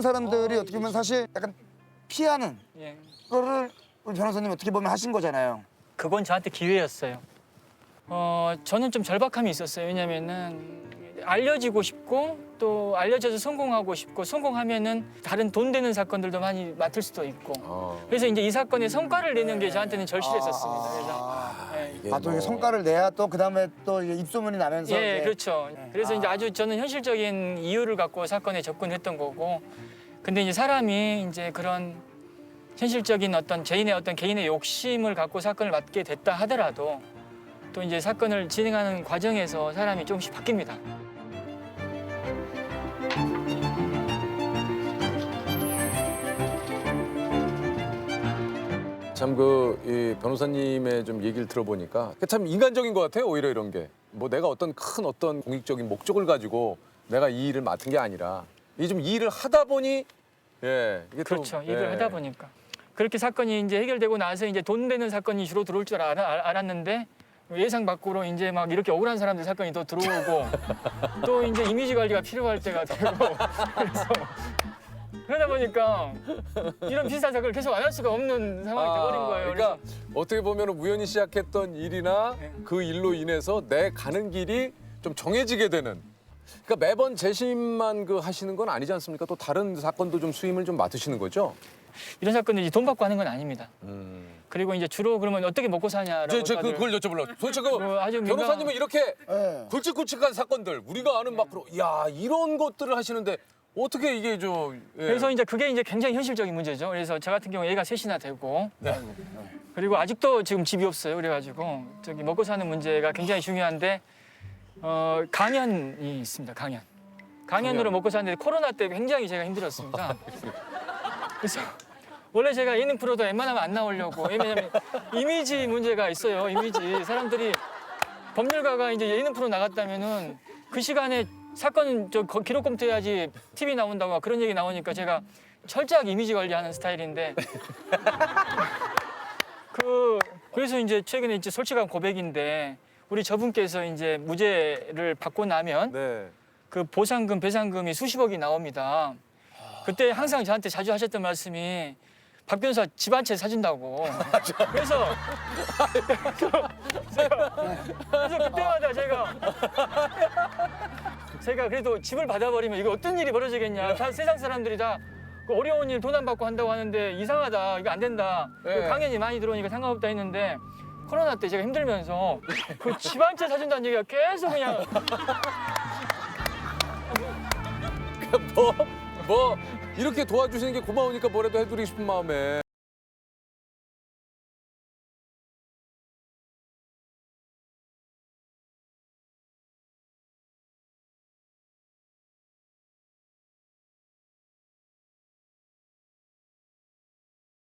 이런 사람들이 어떻게 보면 사실 약간 피하는 예. 거를 우리 변호사님 어떻게 보면 하신 거잖아요. 그건 저한테 기회였어요. 저는 좀 절박함이 있었어요. 왜냐면은 알려지고 싶고 또 알려져서 성공하고 싶고 성공하면은 다른 돈 되는 사건들도 많이 맡을 수도 있고. 그래서 이제 이 사건에 성과를 내는 게 저한테는 절실했었습니다. 그래서 예. 또 이게 성과를 내야 또 그다음에 또 이게 입소문이 나면서 예, 이제 그렇죠. 그래서 이제 아주 저는 현실적인 이유를 갖고 사건에 접근했던 거고. 근데 이제 사람이 이제 그런 현실적인 어떤 개인의 욕심을 갖고 사건을 맡게 됐다 하더라도 또 이제 사건을 진행하는 과정에서 사람이 조금씩 바뀝니다. 참 이 변호사님의 좀 얘기를 들어보니까 참 인간적인 것 같아요. 오히려 이런 게. 뭐 내가 어떤 공익적인 목적을 가지고 내가 이 일을 맡은 게 아니라 이 일을 하다 보니 예 이게 그렇죠. 또, 일을 예. 하다 보니까. 그렇게 사건이 이제 해결되고 나서 이제 돈 되는 사건이 주로 들어올 줄 알았는데 예상 밖으로 이제 막 이렇게 억울한 사람들 사건이 또 들어오고 또 이제 이미지 관리가 필요할 때가 되고 그래서 그러다 보니까 이런 비슷한 사건을 계속 안 할 수가 없는 상황이 돼버린 거예요. 그러니까 어떻게 보면 우연히 시작했던 일이나 네. 그 일로 인해서 내 가는 길이 좀 정해지게 되는. 그러니까 매번 재심만 하시는 건 아니지 않습니까? 또 다른 사건도 좀 수임을 좀 맡으시는 거죠? 이런 사건들이 돈 받고 하는 건 아닙니다. 그리고 이제 주로 그러면 어떻게 먹고 사냐라고 제가 그걸 여쭤보려고. 도대체 아주 변호사님은 이렇게 예. 굵직굵직한 사건들 우리가 아는 야 이런 것들을 하시는데 어떻게 이게 예. 그래서 이제 그게 이제 굉장히 현실적인 문제죠. 그래서 저 같은 경우 애가 셋이나 되고 그리고 아직도 지금 집이 없어요. 그래가지고 저기 먹고 사는 문제가 굉장히 중요한데 강연이 있습니다. 강연으로 먹고 사는데 코로나 때 굉장히 제가 힘들었습니다. 그래서 원래 제가 예능 프로도 웬만하면 안 나오려고 왜냐면 이미지 문제가 있어요. 이미지 사람들이 법률가가 이제 예능 프로 나갔다면은 그 시간에 사건 기록 검토해야지 TV 나온다고 그런 얘기 나오니까 제가 철저하게 이미지 관리하는 스타일인데 그래서 이제 최근에 이제 솔직한 고백인데 우리 저분께서 이제 무죄를 받고 나면 네. 그 보상금 배상금이 수십억이 나옵니다. 그때 항상 저한테 자주 하셨던 말씀이 박 변호사 집 한 채 사준다고. 그래서 그때마다 제가 그래도 집을 받아버리면 이거 어떤 일이 벌어지겠냐. 세상 사람들이 다 어려운 일 돈 안 받고 한다고 하는데 이상하다. 이거 안 된다. 네. 강연이 많이 들어오니까 상관없다 했는데 코로나 때 제가 힘들면서 그 집 한 채 사준다는 얘기가 계속 그냥 뭐 이렇게 도와주시는 게 고마우니까 뭐라도 해드리고 싶은 마음에.